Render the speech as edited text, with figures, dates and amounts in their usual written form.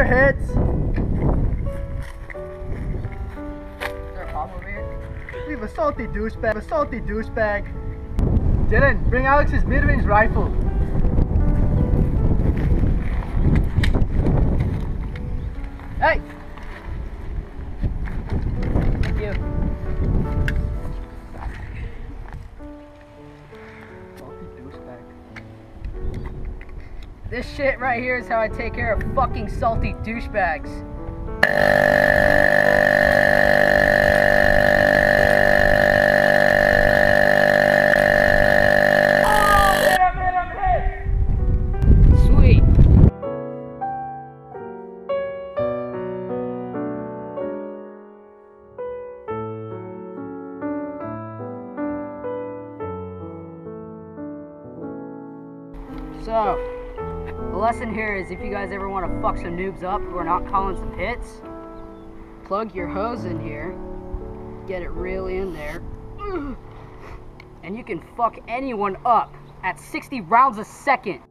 hits. Is there a pop over here? Leave a salty douchebag. Dylan, bring Alex's mid-range rifle. Hey! Thank you. Salty douchebag. This shit right here is how I take care of fucking salty douchebags. Sweet. So, the lesson here is if you guys ever want to fuck some noobs up who are not calling some hits, plug your hose in here, get it really in there, and you can fuck anyone up at 60 rounds a second.